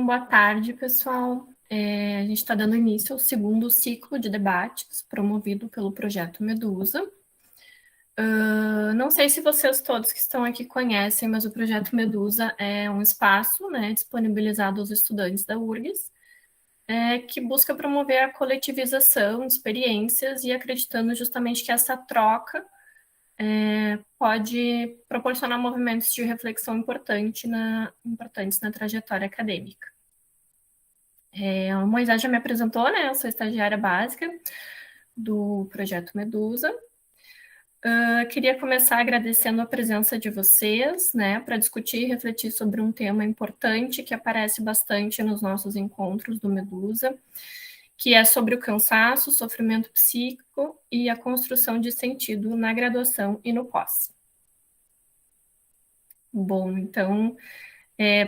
boa tarde, pessoal. A gente está dando início ao segundo ciclo de debates promovido pelo Projeto Medusa. Não sei se vocês todos que estão aqui conhecem, mas o Projeto Medusa é um espaço, né, disponibilizado aos estudantes da URGS, que busca promover a coletivização de experiências e acreditando justamente que essa troca pode proporcionar movimentos de reflexão importantes na trajetória acadêmica. O Moisés já me apresentou, né? Eu sou estagiária básica do Projeto Medusa. Queria começar agradecendo a presença de vocês, né, para discutir e refletir sobre um tema importante que aparece bastante nos nossos encontros do Medusa, que é sobre o cansaço, o sofrimento psíquico e a construção de sentido na graduação e no pós. Bom, então,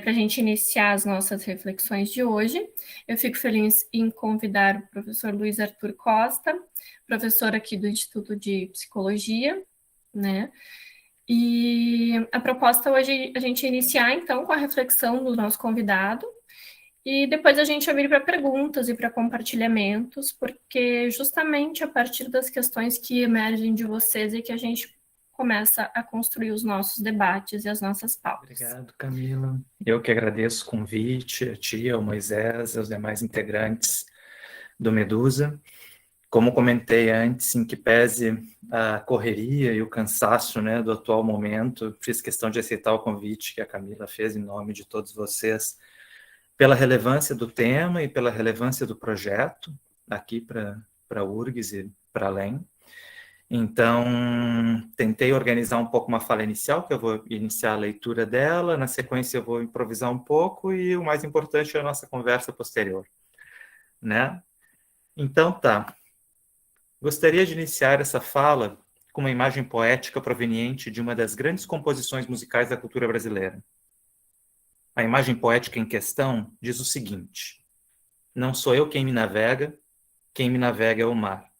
para a gente iniciar as nossas reflexões de hoje, eu fico feliz em convidar o professor Luiz Arthur Costa, professor aqui do Instituto de Psicologia, né? E a proposta hoje é a gente iniciar, então, com a reflexão do nosso convidado, e depois a gente abrir para perguntas e para compartilhamentos, porque justamente a partir das questões que emergem de vocês é que a gente começa a construir os nossos debates e as nossas pautas. Obrigado, Camila. Eu que agradeço o convite, a ti, ao Moisés, aos demais integrantes do Medusa. Como comentei antes, em que pese a correria e o cansaço, né, do atual momento, fiz questão de aceitar o convite que a Camila fez em nome de todos vocês, pela relevância do tema e pela relevância do projeto, aqui para a URGS e para além. Então, tentei organizar um pouco uma fala inicial, que eu vou iniciar a leitura dela, na sequência eu vou improvisar um pouco e o mais importante é a nossa conversa posterior, né? Então, tá. Gostaria de iniciar essa fala com uma imagem poética proveniente de uma das grandes composições musicais da cultura brasileira. A imagem poética em questão diz o seguinte: não sou eu quem me navega é o mar.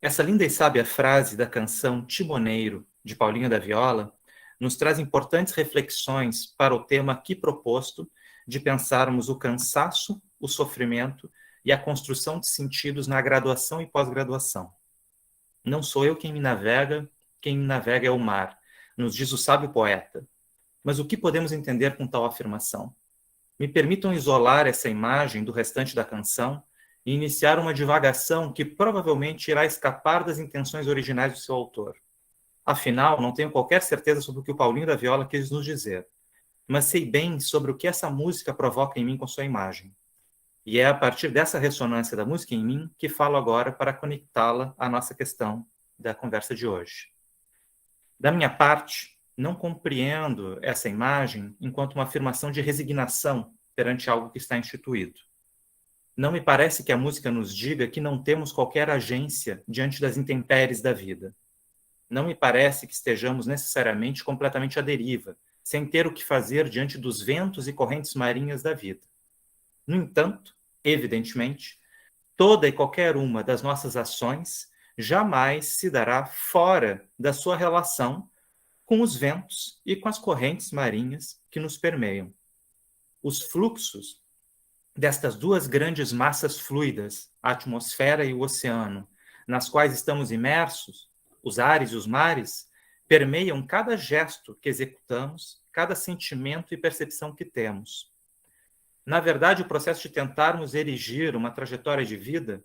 Essa linda e sábia frase da canção Timoneiro, de Paulinho da Viola, nos traz importantes reflexões para o tema aqui proposto de pensarmos o cansaço, o sofrimento e a construção de sentidos na graduação e pós-graduação. Não sou eu quem me navega é o mar, nos diz o sábio poeta. Mas o que podemos entender com tal afirmação? Me permitam isolar essa imagem do restante da canção e iniciar uma divagação que provavelmente irá escapar das intenções originais do seu autor. Afinal, não tenho qualquer certeza sobre o que o Paulinho da Viola quis nos dizer, mas sei bem sobre o que essa música provoca em mim com sua imagem. E é a partir dessa ressonância da música em mim que falo agora para conectá-la à nossa questão da conversa de hoje. Da minha parte, não compreendo essa imagem enquanto uma afirmação de resignação perante algo que está instituído. Não me parece que a música nos diga que não temos qualquer agência diante das intempéries da vida. Não me parece que estejamos necessariamente completamente à deriva, sem ter o que fazer diante dos ventos e correntes marinhas da vida. No entanto, evidentemente, toda e qualquer uma das nossas ações jamais se dará fora da sua relação com os ventos e com as correntes marinhas que nos permeiam. Os fluxos destas duas grandes massas fluidas, a atmosfera e o oceano, nas quais estamos imersos, os ares e os mares, permeiam cada gesto que executamos, cada sentimento e percepção que temos. Na verdade, o processo de tentarmos erigir uma trajetória de vida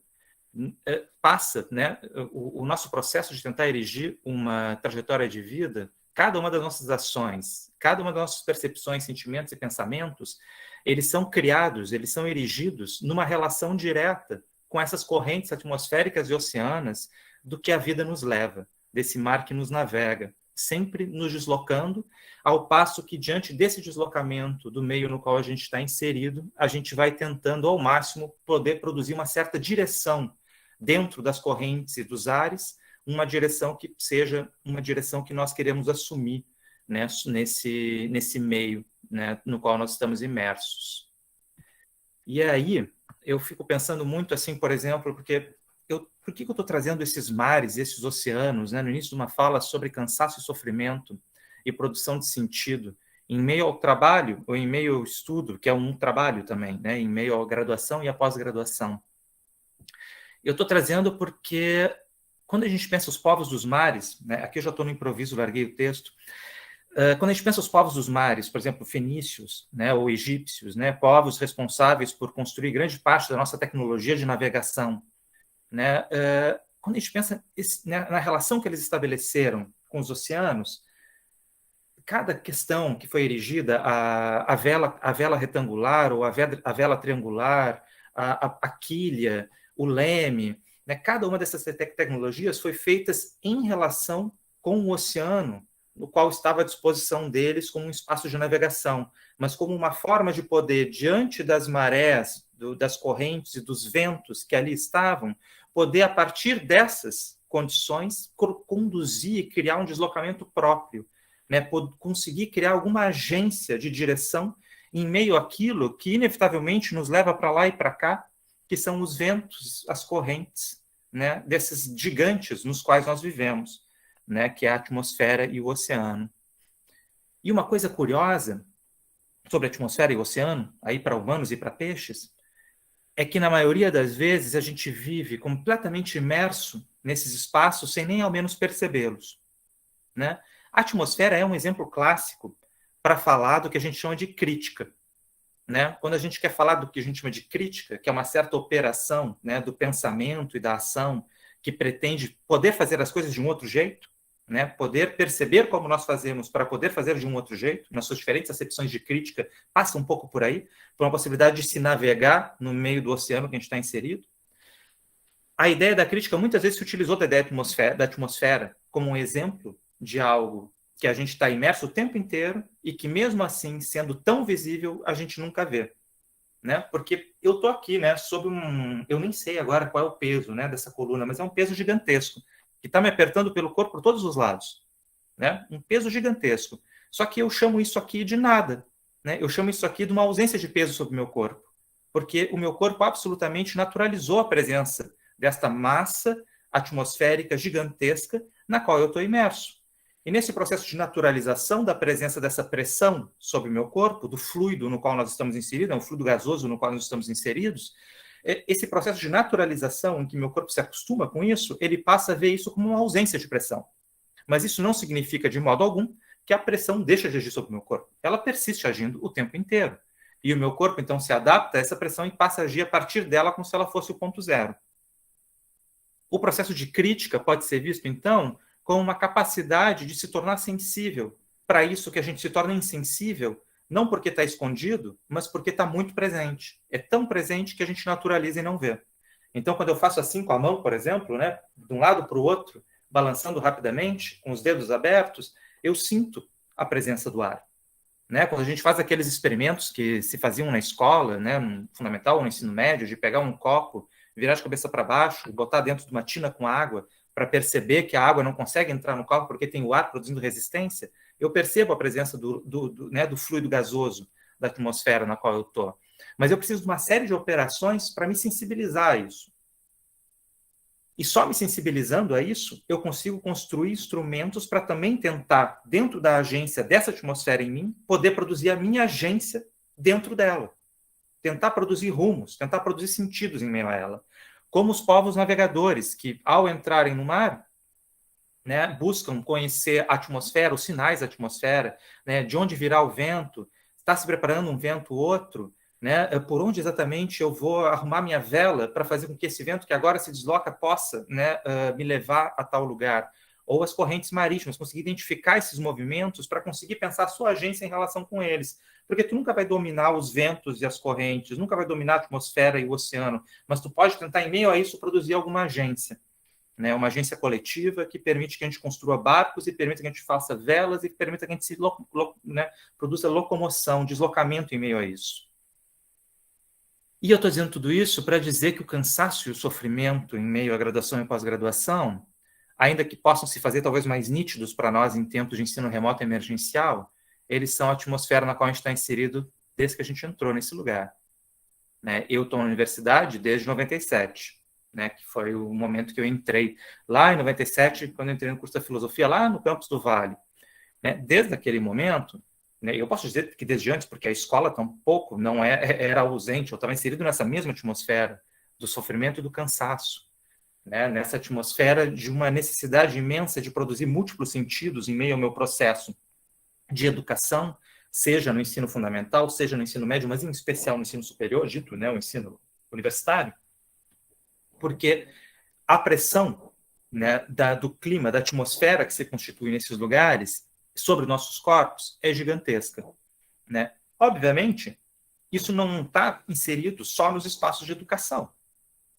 passa, né? O nosso processo de tentar erigir uma trajetória de vida, cada uma das nossas ações, cada uma das nossas percepções, sentimentos e pensamentos, eles são criados, eles são erigidos numa relação direta com essas correntes atmosféricas e oceanas do que a vida nos leva, desse mar que nos navega, sempre nos deslocando, ao passo que, diante desse deslocamento do meio no qual a gente está inserido, a gente vai tentando, ao máximo, poder produzir uma certa direção dentro das correntes e dos ares, uma direção que seja uma direção que nós queremos assumir, né, nesse meio, né, no qual nós estamos imersos. E aí, eu fico pensando muito assim, por exemplo, por que eu estou trazendo esses mares, esses oceanos, né, no início de uma fala sobre cansaço e sofrimento e produção de sentido, em meio ao trabalho, ou em meio ao estudo, que é um trabalho também, né? Em meio à graduação e à pós-graduação. Eu estou trazendo porque, quando a gente pensa os povos dos mares, né? Aqui eu já estou no improviso, larguei o texto. Quando a gente pensa os povos dos mares, por exemplo, fenícios, né, ou egípcios, né, povos responsáveis por construir grande parte da nossa tecnologia de navegação, né, quando a gente pensa na relação que eles estabeleceram com os oceanos, cada questão que foi erigida, a vela retangular ou a vela triangular, a quilha, o leme, né, cada uma dessas tecnologias foi feitas em relação com o oceano, no qual estava à disposição deles como um espaço de navegação, mas como uma forma de poder, diante das marés, das correntes e dos ventos que ali estavam, poder, a partir dessas condições, conduzir e criar um deslocamento próprio, né? Conseguir criar alguma agência de direção em meio àquilo que, inevitavelmente, nos leva para lá e para cá, que são os ventos, as correntes, né? Desses gigantes nos quais nós vivemos, né, que é a atmosfera e o oceano. E uma coisa curiosa sobre a atmosfera e o oceano, aí para humanos e para peixes, é que na maioria das vezes a gente vive completamente imerso nesses espaços sem nem ao menos percebê-los, né? A atmosfera é um exemplo clássico para falar do que a gente chama de crítica, né? Quando a gente quer falar do que a gente chama de crítica, que é uma certa operação, né, do pensamento e da ação que pretende poder fazer as coisas de um outro jeito, né, poder perceber como nós fazemos para poder fazer de um outro jeito, nas suas diferentes acepções de crítica, passa um pouco por aí, por uma possibilidade de se navegar no meio do oceano que a gente está inserido. A ideia da crítica muitas vezes se utilizou da ideia da atmosfera como um exemplo de algo que a gente está imerso o tempo inteiro e que, mesmo assim, sendo tão visível, a gente nunca vê. Né? Porque eu estou aqui, né, sob eu nem sei agora qual é o peso, né, dessa coluna, mas é um peso gigantesco, que está me apertando pelo corpo por todos os lados, né? Um peso gigantesco. Só que eu chamo isso aqui de nada, né? Eu chamo isso aqui de uma ausência de peso sobre o meu corpo, porque o meu corpo absolutamente naturalizou a presença desta massa atmosférica gigantesca na qual eu estou imerso. E nesse processo de naturalização da presença dessa pressão sobre o meu corpo, do fluido no qual nós estamos inseridos, é um fluido gasoso no qual nós estamos inseridos, esse processo de naturalização, em que meu corpo se acostuma com isso, ele passa a ver isso como uma ausência de pressão. Mas isso não significa, de modo algum, que a pressão deixa de agir sobre o meu corpo. Ela persiste agindo o tempo inteiro. E o meu corpo, então, se adapta a essa pressão e passa a agir a partir dela como se ela fosse o ponto zero. O processo de crítica pode ser visto, então, como uma capacidade de se tornar sensível para isso que a gente se torna insensível, não porque está escondido, mas porque está muito presente. É tão presente que a gente naturaliza e não vê. Então, quando eu faço assim com a mão, por exemplo, né, de um lado para o outro, balançando rapidamente, com os dedos abertos, eu sinto a presença do ar. Né? Quando a gente faz aqueles experimentos que se faziam na escola, né, no fundamental ou no ensino médio, de pegar um copo, virar de cabeça para baixo e botar dentro de uma tina com água, para perceber que a água não consegue entrar no copo porque tem o ar produzindo resistência, eu percebo a presença do fluido gasoso da atmosfera na qual eu estou. Mas eu preciso de uma série de operações para me sensibilizar a isso. E só me sensibilizando a isso, eu consigo construir instrumentos para também tentar, dentro da agência dessa atmosfera em mim, poder produzir a minha agência dentro dela. Tentar produzir rumos, tentar produzir sentidos em meio a ela. Como os povos navegadores, que ao entrarem no mar, né, buscam conhecer a atmosfera, os sinais da atmosfera, né, de onde virá o vento, está se preparando um vento ou outro, né, por onde exatamente eu vou arrumar minha vela para fazer com que esse vento que agora se desloca possa, né, me levar a tal lugar. Ou as correntes marítimas, conseguir identificar esses movimentos para conseguir pensar a sua agência em relação com eles. Porque tu nunca vai dominar os ventos e as correntes, nunca vai dominar a atmosfera e o oceano, mas tu pode tentar, em meio a isso, produzir alguma agência. Né? Uma agência coletiva que permite que a gente construa barcos e permita que a gente faça velas e permita que a gente produza locomoção, deslocamento em meio a isso. E eu estou dizendo tudo isso para dizer que o cansaço e o sofrimento em meio à graduação e pós-graduação, ainda que possam se fazer talvez mais nítidos para nós em tempos de ensino remoto emergencial, eles são a atmosfera na qual a gente está inserido desde que a gente entrou nesse lugar. Né? Eu estou na universidade desde 97, né? Que foi o momento que eu entrei. Lá em 97, quando eu entrei no curso da filosofia, lá no campus do Vale. Né? Desde aquele momento, né? Eu posso dizer que desde antes, porque a escola tampouco não era ausente, eu estava inserido nessa mesma atmosfera do sofrimento e do cansaço, né? Nessa atmosfera de uma necessidade imensa de produzir múltiplos sentidos em meio ao meu processo de educação, seja no ensino fundamental, seja no ensino médio, mas em especial no ensino superior, dito, né, o ensino universitário, porque a pressão, né, do clima, da atmosfera que se constitui nesses lugares sobre nossos corpos é gigantesca, né? Obviamente, isso não está inserido só nos espaços de educação,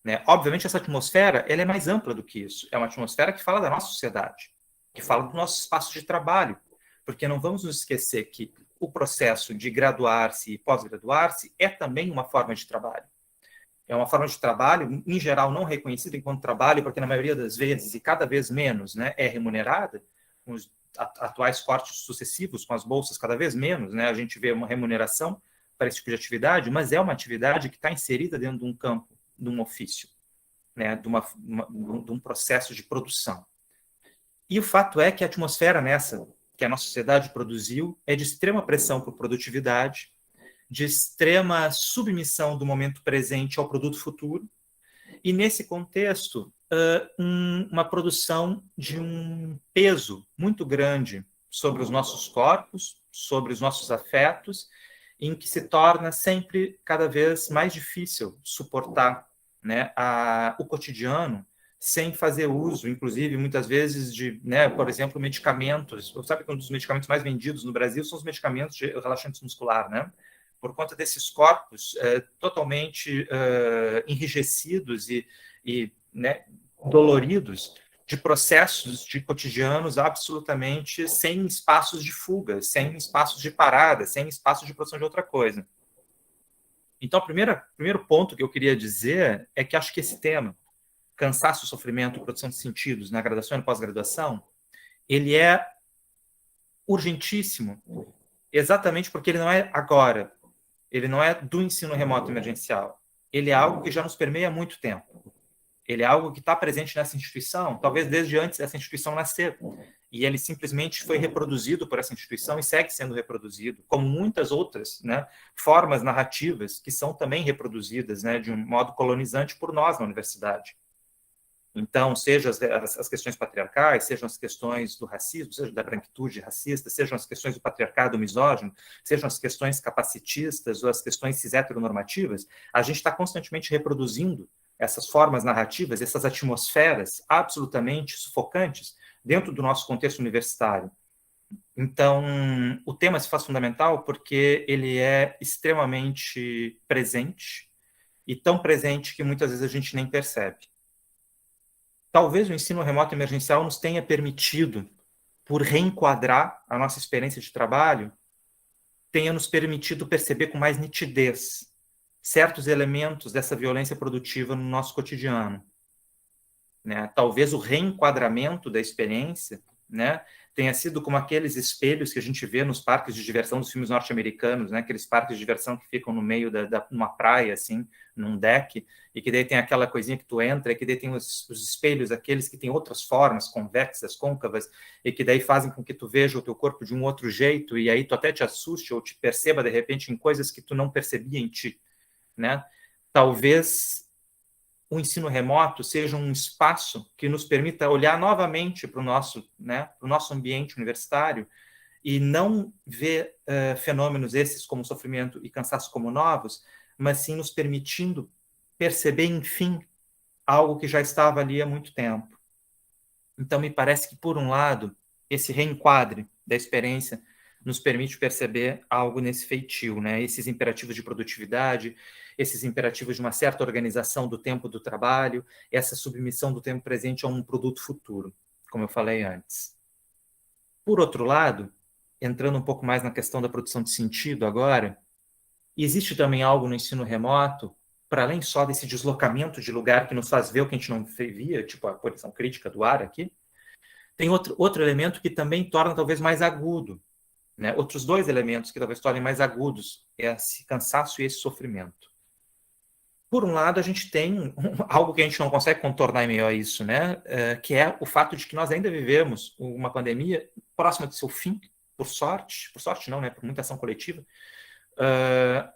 né? Obviamente, essa atmosfera ela é mais ampla do que isso. É uma atmosfera que fala da nossa sociedade, que fala do nosso espaço de trabalho, porque não vamos nos esquecer que o processo de graduar-se e pós-graduar-se é também uma forma de trabalho. É uma forma de trabalho, em geral, não reconhecida enquanto trabalho, porque na maioria das vezes, e cada vez menos, né, é remunerada, com os atuais cortes sucessivos, com as bolsas cada vez menos, né, a gente vê uma remuneração para esse tipo de atividade, mas é uma atividade que está inserida dentro de um campo, de um ofício, né, de um processo de produção. E o fato é que a atmosfera nessa que a nossa sociedade produziu é de extrema pressão por produtividade, de extrema submissão do momento presente ao produto futuro, e nesse contexto, uma produção de um peso muito grande sobre os nossos corpos, sobre os nossos afetos, em que se torna sempre cada vez mais difícil suportar, né, o cotidiano sem fazer uso, inclusive, muitas vezes, de, né, por exemplo, medicamentos. Você sabe que um dos medicamentos mais vendidos no Brasil são os medicamentos de relaxante muscular, né? Por conta desses corpos totalmente enrijecidos e né, doloridos, de processos de cotidianos absolutamente sem espaços de fuga, sem espaços de parada, sem espaços de produção de outra coisa. Então, o primeiro ponto que eu queria dizer é que acho que esse tema, cansaço, sofrimento, produção de sentidos na graduação e na pós-graduação, ele é urgentíssimo, exatamente porque ele não é agora, ele não é do ensino remoto emergencial, ele é algo que já nos permeia há muito tempo. Ele é algo que está presente nessa instituição, talvez desde antes dessa instituição nascer. E ele simplesmente foi reproduzido por essa instituição e segue sendo reproduzido, como muitas outras, né, formas narrativas que são também reproduzidas, né, de um modo colonizante por nós na universidade. Então, seja as questões patriarcais, sejam as questões do racismo, seja da branquitude racista, sejam as questões do patriarcado misógino, sejam as questões capacitistas ou as questões cis-heteronormativas, a gente está constantemente reproduzindo essas formas narrativas, essas atmosferas absolutamente sufocantes dentro do nosso contexto universitário. Então, o tema se faz fundamental porque ele é extremamente presente, e tão presente que muitas vezes a gente nem percebe. Talvez o ensino remoto emergencial nos tenha permitido, por reenquadrar a nossa experiência de trabalho, tenha nos permitido perceber com mais nitidez certos elementos dessa violência produtiva no nosso cotidiano, né? Talvez o reenquadramento da experiência, né, tenha sido como aqueles espelhos que a gente vê nos parques de diversão dos filmes norte-americanos, né, aqueles parques de diversão que ficam no meio numa praia, assim, num deck, e que daí tem aquela coisinha que tu entra, e que daí tem os espelhos, aqueles que têm outras formas, convexas, côncavas, e que daí fazem com que tu veja o teu corpo de um outro jeito, e aí tu até te assuste ou te perceba, de repente, em coisas que tu não percebia em ti, né? Talvez o ensino remoto seja um espaço que nos permita olhar novamente para o nosso, né, pro nosso ambiente universitário e não ver fenômenos esses como sofrimento e cansaço como novos, mas sim nos permitindo perceber, enfim, algo que já estava ali há muito tempo. Então, me parece que, por um lado, esse reenquadre da experiência nos permite perceber algo nesse feitio, né? Esses imperativos de produtividade, esses imperativos de uma certa organização do tempo do trabalho, essa submissão do tempo presente a um produto futuro, como eu falei antes. Por outro lado, entrando um pouco mais na questão da produção de sentido agora, existe também algo no ensino remoto, para além só desse deslocamento de lugar que nos faz ver o que a gente não via, tipo a poluição crítica do ar aqui, tem outro elemento que também torna talvez mais agudo, né? Outros dois elementos que talvez tornem mais agudos, é esse cansaço e esse sofrimento. Por um lado, a gente tem algo que a gente não consegue contornar em meio a isso, né? Que é o fato de que nós ainda vivemos uma pandemia próxima do seu fim, por sorte não, né, por muita ação coletiva,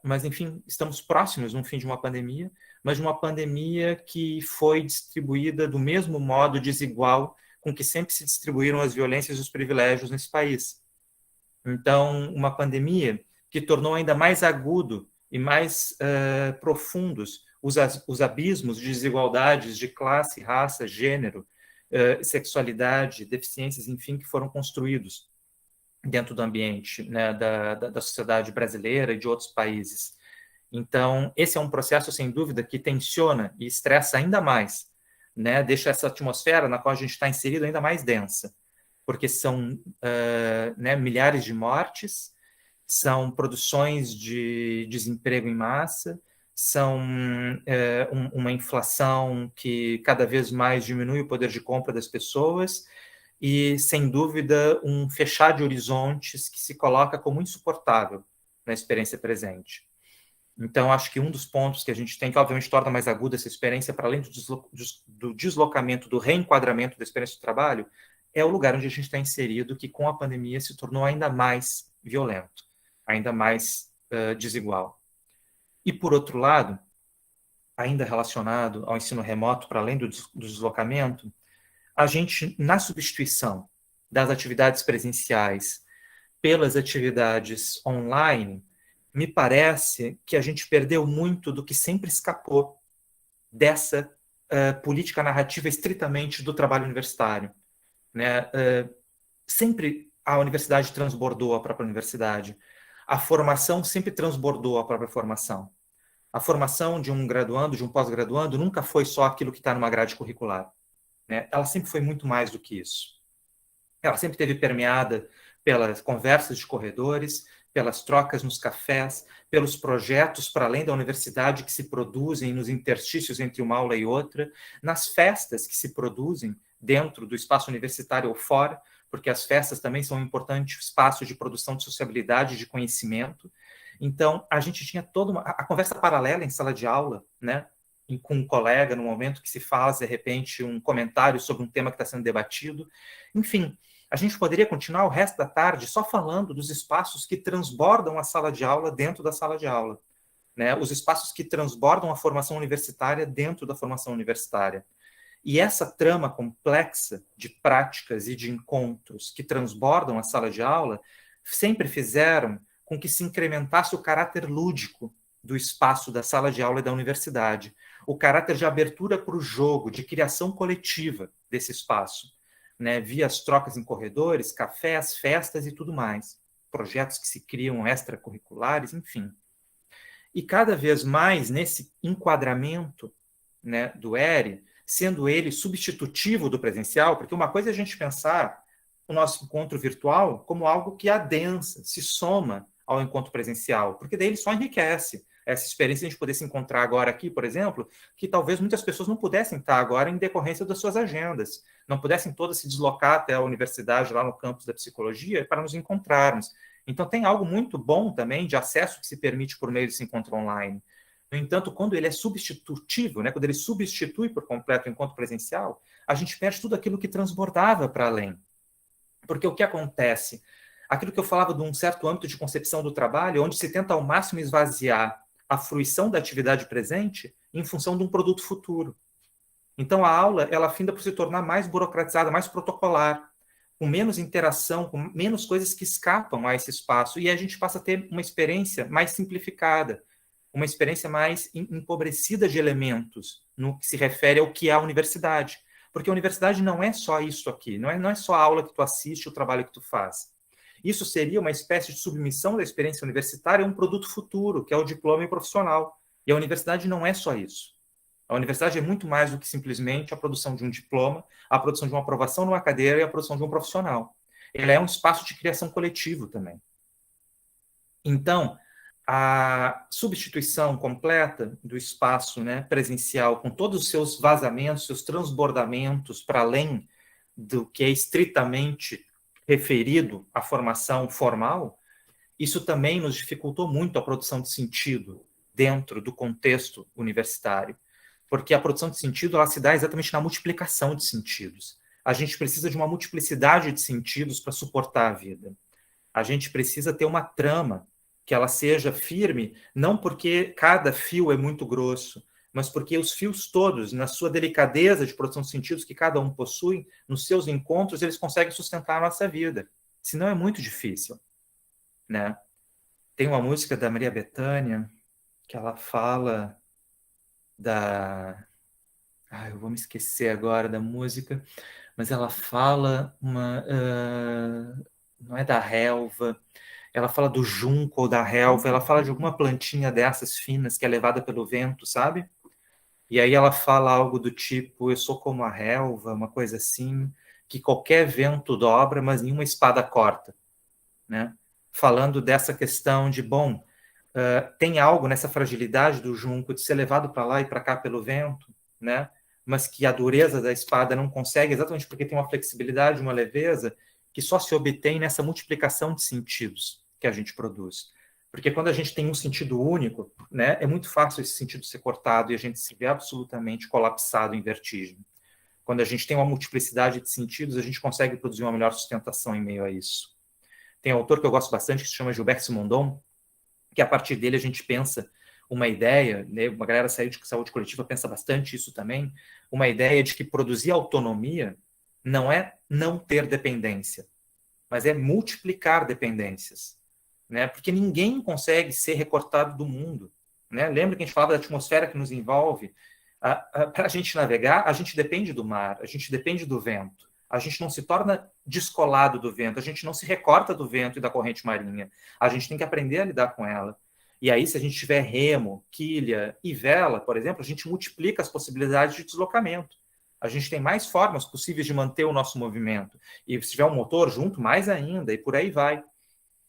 mas, enfim, estamos próximos no fim de uma pandemia, mas de uma pandemia que foi distribuída do mesmo modo desigual com que sempre se distribuíram as violências e os privilégios nesse país. Então, uma pandemia que tornou ainda mais agudo e mais profundos os abismos de desigualdades de classe, raça, gênero, sexualidade, deficiências, enfim, que foram construídos dentro do ambiente, né, da sociedade brasileira e de outros países. Então, esse é um processo, sem dúvida, que tensiona e estressa ainda mais, né, deixa essa atmosfera na qual a gente está inserido ainda mais densa, porque são né, milhares de mortes, são produções de desemprego em massa, são uma inflação que cada vez mais diminui o poder de compra das pessoas e, sem dúvida, um fechar de horizontes que se coloca como insuportável na experiência presente. Então, acho que um dos pontos que a gente tem, que obviamente torna mais aguda essa experiência, para além do deslocamento, do reenquadramento da experiência do trabalho, é o lugar onde a gente está inserido, que com a pandemia se tornou ainda mais violento, ainda mais desigual. E, por outro lado, ainda relacionado ao ensino remoto, para além do deslocamento, a gente, na substituição das atividades presenciais pelas atividades online, me parece que a gente perdeu muito do que sempre escapou dessa política narrativa estritamente do trabalho universitário, né? Sempre a universidade transbordou a própria universidade. A formação sempre transbordou a própria formação. A formação de um graduando, de um pós-graduando, nunca foi só aquilo que está numa grade curricular, né? Ela sempre foi muito mais do que isso. Ela sempre esteve permeada pelas conversas de corredores, pelas trocas nos cafés, pelos projetos para além da universidade que se produzem nos interstícios entre uma aula e outra, nas festas que se produzem dentro do espaço universitário ou fora, porque as festas também são um importante espaço de produção de sociabilidade, de conhecimento. Então, a gente tinha toda a conversa paralela em sala de aula, né? Com um colega, no momento que se faz, de repente, um comentário sobre um tema que está sendo debatido. Enfim, a gente poderia continuar o resto da tarde só falando dos espaços que transbordam a sala de aula dentro da sala de aula, né? Os espaços que transbordam a formação universitária dentro da formação universitária. E essa trama complexa de práticas e de encontros que transbordam a sala de aula sempre fizeram com que se incrementasse o caráter lúdico do espaço da sala de aula e da universidade, o caráter de abertura para o jogo, de criação coletiva desse espaço, né, via as trocas em corredores, cafés, festas e tudo mais, projetos que se criam extracurriculares, enfim. E cada vez mais nesse enquadramento, né, do ERE, sendo ele substitutivo do presencial, porque uma coisa é a gente pensar o nosso encontro virtual como algo que adensa, se soma ao encontro presencial, porque daí ele só enriquece essa experiência de a gente poder se encontrar agora aqui, por exemplo, que talvez muitas pessoas não pudessem estar agora em decorrência das suas agendas, não pudessem todas se deslocar até a universidade, lá no campus da psicologia, para nos encontrarmos. Então, tem algo muito bom também de acesso que se permite por meio desse encontro online. No entanto, quando ele é substitutivo, né, quando ele substitui por completo o encontro presencial, a gente perde tudo aquilo que transbordava para além. Porque o que acontece? Aquilo que eu falava de um certo âmbito de concepção do trabalho, onde se tenta ao máximo esvaziar a fruição da atividade presente em função de um produto futuro. Então, a aula, ela finda por se tornar mais burocratizada, mais protocolar, com menos interação, com menos coisas que escapam a esse espaço, e a gente passa a ter uma experiência mais simplificada, uma experiência mais empobrecida de elementos, no que se refere ao que é a universidade. Porque a universidade não é só isso aqui, não é só a aula que tu assiste, o trabalho que tu faz. Isso seria uma espécie de submissão da experiência universitária a um produto futuro, que é o diploma profissional. E a universidade não é só isso. A universidade é muito mais do que simplesmente a produção de um diploma, a produção de uma aprovação numa cadeira e a produção de um profissional. Ela é um espaço de criação coletivo também. Então, a substituição completa do espaço, né, presencial, com todos os seus vazamentos, seus transbordamentos para além do que é estritamente referido à formação formal, isso também nos dificultou muito a produção de sentido dentro do contexto universitário, porque a produção de sentido ela se dá exatamente na multiplicação de sentidos. A gente precisa de uma multiplicidade de sentidos para suportar a vida. A gente precisa ter uma trama que ela seja firme, não porque cada fio é muito grosso, mas porque os fios todos, na sua delicadeza de produção de sentidos que cada um possui, nos seus encontros, eles conseguem sustentar a nossa vida. Senão é muito difícil, né? Tem uma música da Maria Bethânia que ela fala da... eu vou me esquecer agora da música, mas ela fala não é da relva, ela fala do junco ou da relva, ela fala de alguma plantinha dessas finas que é levada pelo vento, sabe? E aí ela fala algo do tipo, eu sou como a relva, uma coisa assim, que qualquer vento dobra, mas nenhuma espada corta, né? Falando dessa questão de, bom, tem algo nessa fragilidade do junco de ser levado para lá e para cá pelo vento, né? Mas que a dureza da espada não consegue, exatamente porque tem uma flexibilidade, uma leveza, que só se obtém nessa multiplicação de sentidos que a gente produz. Porque quando a gente tem um sentido único, né, é muito fácil esse sentido ser cortado e a gente se vê absolutamente colapsado em vertigem. Quando a gente tem uma multiplicidade de sentidos, a gente consegue produzir uma melhor sustentação em meio a isso. Tem um autor que eu gosto bastante, que se chama Gilbert Simondon, que a partir dele a gente pensa uma ideia, né, uma galera de saúde coletiva pensa bastante isso também, uma ideia de que produzir autonomia não é não ter dependência, mas é multiplicar dependências, né? Porque ninguém consegue ser recortado do mundo, né? Lembra que a gente falava da atmosfera que nos envolve? Para a gente navegar, a gente depende do mar, a gente depende do vento, a gente não se torna descolado do vento, a gente não se recorta do vento e da corrente marinha, a gente tem que aprender a lidar com ela. E aí, se a gente tiver remo, quilha e vela, por exemplo, a gente multiplica as possibilidades de deslocamento. A gente tem mais formas possíveis de manter o nosso movimento. E se tiver um motor junto, mais ainda, e por aí vai,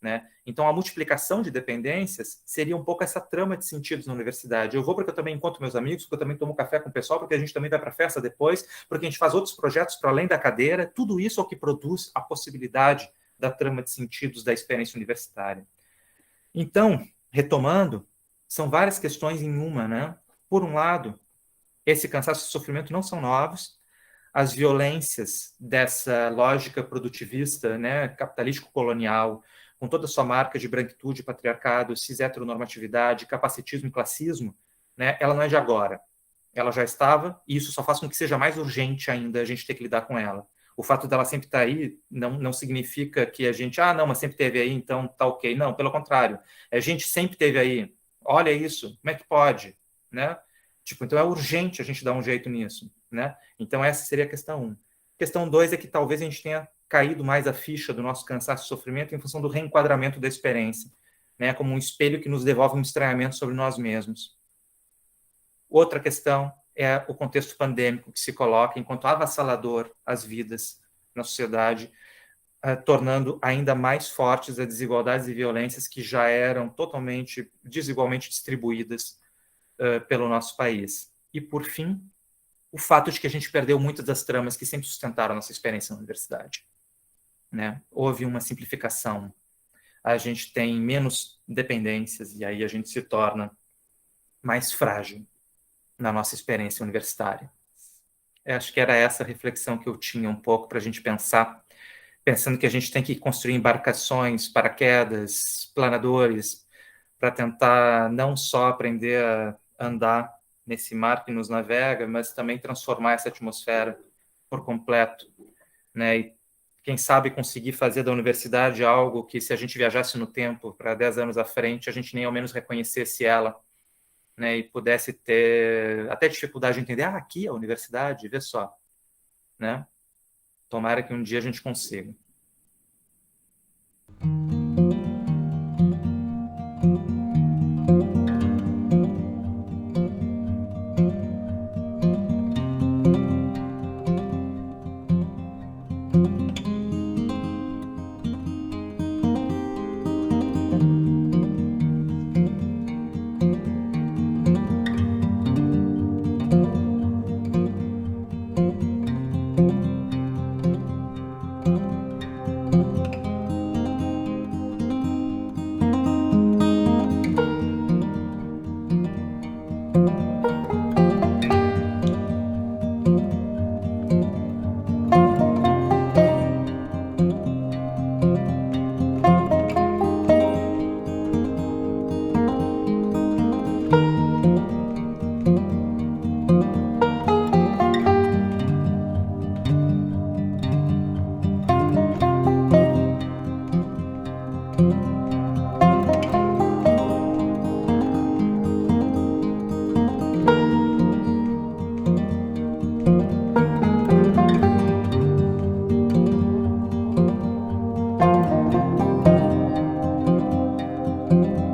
né? Então, a multiplicação de dependências seria um pouco essa trama de sentidos na universidade. Eu vou porque eu também encontro meus amigos, porque eu também tomo café com o pessoal, porque a gente também vai para a festa depois, porque a gente faz outros projetos para além da cadeira. Tudo isso é o que produz a possibilidade da trama de sentidos da experiência universitária. Então, retomando, são várias questões em uma, né? Por um lado, esse cansaço e sofrimento não são novos, as violências dessa lógica produtivista, né, capitalístico-colonial, com toda a sua marca de branquitude, patriarcado, cis-heteronormatividade, capacitismo e classismo, né, ela não é de agora. Ela já estava, e isso só faz com que seja mais urgente ainda a gente ter que lidar com ela. O fato dela sempre estar aí não significa que a gente, não, mas sempre teve aí, então tá ok. Não, pelo contrário. A gente sempre teve aí. Olha isso, como é que pode? Né? Tipo, então é urgente a gente dar um jeito nisso. Né? Então essa seria a questão 1. Questão 2 é que talvez a gente tenha caído mais a ficha do nosso cansaço e sofrimento em função do reenquadramento da experiência, né? Como um espelho que nos devolve um estranhamento sobre nós mesmos. Outra questão é o contexto pandêmico que se coloca enquanto avassalador as vidas na sociedade, tornando ainda mais fortes as desigualdades e violências que já eram totalmente desigualmente distribuídas pelo nosso país. E, por fim, o fato de que a gente perdeu muitas das tramas que sempre sustentaram a nossa experiência na universidade. Né? Houve uma simplificação, a gente tem menos dependências e aí a gente se torna mais frágil na nossa experiência universitária. Eu acho que era essa reflexão que eu tinha um pouco para a gente pensar, pensando que a gente tem que construir embarcações, paraquedas, planadores, para tentar não só aprender a andar nesse mar que nos navega, mas também transformar essa atmosfera por completo, né? E quem sabe conseguir fazer da universidade algo que, se a gente viajasse no tempo para 10 anos à frente, a gente nem ao menos reconhecesse ela, né, e pudesse ter até dificuldade de entender, aqui é a universidade, vê só, né? Tomara que um dia a gente consiga. Obrigado.